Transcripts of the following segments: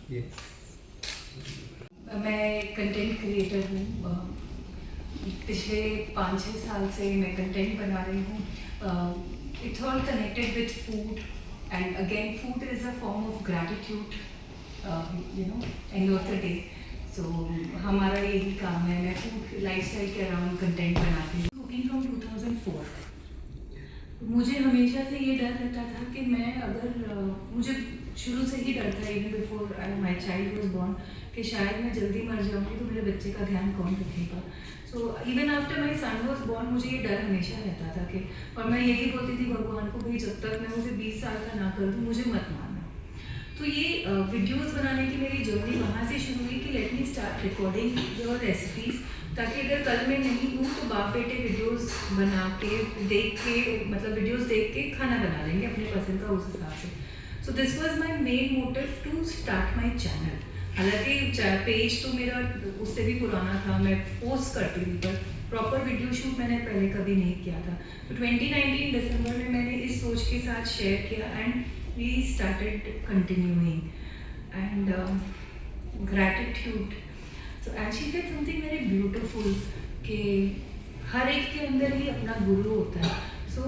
Yes. मैं content creator हूँ। पिछले 5-6 साल से मैं कंटेंट बना रही हूँ। It's all connected with food and again food is a form of gratitude, end of the day. So हमारा यही काम है। मैं फूड लाइफस्टाइल के अराउंड कंटेंट बनाती हूँ। Cooking from 2004। मुझे हमेशा से ये डर रहता था कि मैं अगर मुझे शुरू से ही डर था, even before my child was born, कि शायद मैं जल्दी मर जाऊंगी तो मेरे बच्चे का ध्यान कौन रखेगा। So even after my son was born मुझे ये डर हमेशा रहता था कि, और मैं यही बोलती थी भगवान को, भाई जब तक मैं मुझे 20 साल का ना कर दूँ मुझे मत मारना। तो ये वीडियोस बनाने की मेरी जर्नी वहाँ से शुरू हुई कि let me start recording your recipes, ताकि अगर कल मैं नहीं हूँ तो बाप बेटे वीडियोस बना के देख के, मतलब वीडियोस देख के खाना बना लेंगे अपने पसंद का उस हिसाब से। So this was my main motive to start my channel. हालांकि पेज तो मेरा उससे भी पुराना था, मैं पोस्ट करती थी, पर प्रॉपर वीडियो शूट मैंने पहले कभी नहीं किया था। तो 2019 दिसंबर में मैंने इस सोच के साथ शेयर किया and we started continuing and gratitude. So and she said something very beautiful कि हर एक के अंदर ही अपना गुरु होता है। So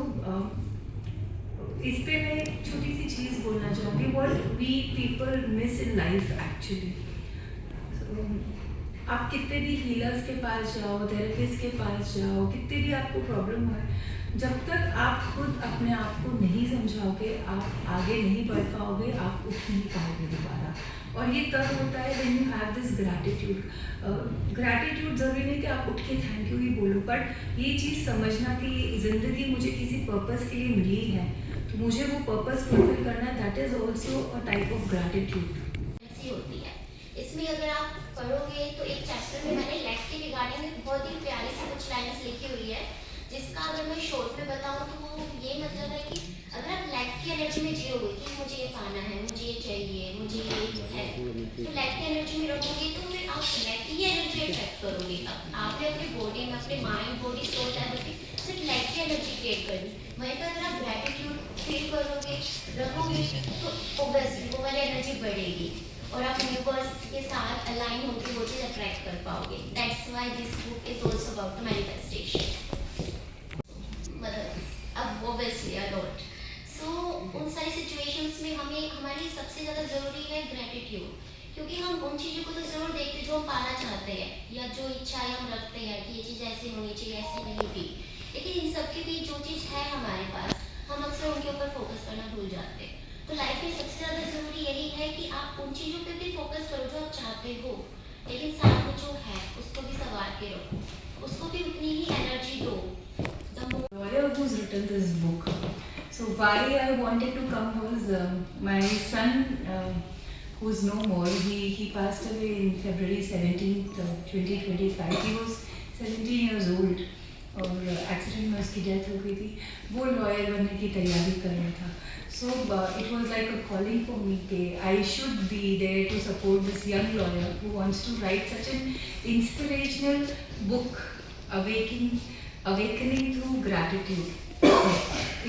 इस पे मैं एक छोटी सी चीज़ बोलना चाहूँगी, what we people miss in life actually. So, आप कितने भी हीलर्स के पास जाओ, थेरेपिस्ट के पास जाओ, कितनी भी आपको प्रॉब्लम हो, जब तक आप खुद अपने आप को नहीं समझाओगे आप आगे नहीं बढ़ पाओगे, आप उठ नहीं पाओगे दोबारा। और ये तब होता है when you have this gratitude. Gratitude ज़रूरी नहीं कि आप उठ के थैंक यू ही बोलो, बट ये चीज़ समझना कि ज़िंदगी मुझे किसी पर्पस के लिए मिली है, तो मुझे वो पर्पस फुलफिल करना, that is also a type of gratitude. ऐसी होती है। इसमें अगर आप पढ़ोगे तो एक चैप्टर में मैंने लैक के रिगार्डिंग में बहुत ही प्यारी सी कुछ लाइन्स लिखी हुई है, जिसका अगर मैं शॉर्ट में बताऊं तो वो ये मतलब है कि अगर आप लैक की एनर्जी में जियोगे कि मुझे ये खाना है, मुझे ये चाहिए, मुझे ये है, तो लैक की एनर्जी में रहोगे तो फिर आप लैक की एनर्जी अट्रैक्ट करोगे। अब आपने अपनी बॉडी में, अपने माइंड, बॉडी, सोल लेवल पे सिर्फ लैक की एनर्जी क्रिएट करनी। वहीं पर अगर आप ग्रैटिट्यूड फील करोगे, रखोगे, तो ऑब्वियसली वो वाली एनर्जी बढ़ेगी और आप यूनिवर्स के साथ अलाइन होकर वो चीज़ अट्रैक्ट कर पाओगे। That's why this book is also about manifestation. मतलब अब ऑब्वियसली अलॉट। सो उन सारी सिचुएशंस में हमें हमारी सबसे ज़्यादा ज़रूरी है ग्रैटिट्यूड, क्योंकि हम उन चीज़ों को तो ज़रूर देखते जो हम पाना चाहते हैं या जो इच्छाएं हम रखते हैं कि ये चीज़ ऐसी होनी चाहिए, ऐसी नहीं थी, लेकिन इन सब के बीच जो चीज़ है हमारे पास, हम अक्सर उनके ऊपर फोकस करना भूल जाते हैं। तो लाइफ में सबसे ज़्यादा ज़रूरी यही है कि आप उन चीज़ों पे भी फोकस करो जो आप चाहते हो, लेकिन साथ में जो है उसको भी संवार के रखो, उसको भी उतनी ही एनर्जी दो। Lawyer who's written this book. So why I wanted to come was my son, who's no more. He passed away in February 17th, 2025. He was 17 years old और एक्सीडेंट में उसकी डेथ हो गई थी। वो लॉयर बनने की तैयारी कर रहा था। So it was like a calling for me कि I should be there to support this young lawyer who wants to write such an inspirational book, awakening through gratitude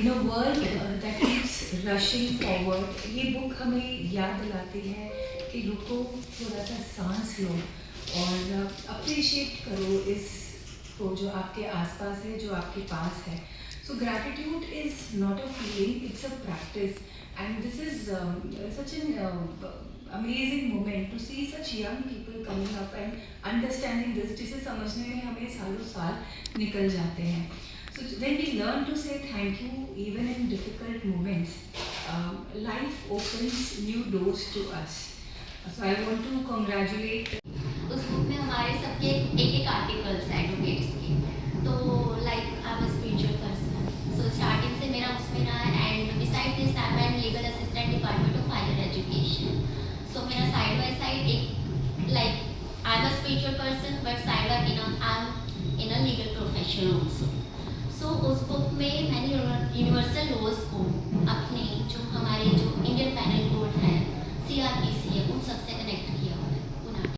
in a world that keeps rushing forward. ये book हमें याद दिलाती है कि रुको, थोड़ा सा सांस लो और अप्रिशिएट करो इस को जो आपके आसपास है, जो आपके पास है। So gratitude is not a feeling, it's a practice, and this is such an amazing moment to see such young people coming up and understanding this, जिसे समझने में हमें सालों साल निकल जाते हैं। So when we learn to say thank you even in difficult moments, life opens new doors to us. So I want to congratulate. उस बुक में हमारे सबके एक एक आर्टिकल्स हैं एडवोकेट्स के, तो like I am a spiritual person, so starting से मेरा उसमें रहा है। And beside this I am legal assistant department of higher education. So मेरा साइड बाय साइड एक like I am a spiritual person but side by I am in a legal profession also. So उस book में मैंने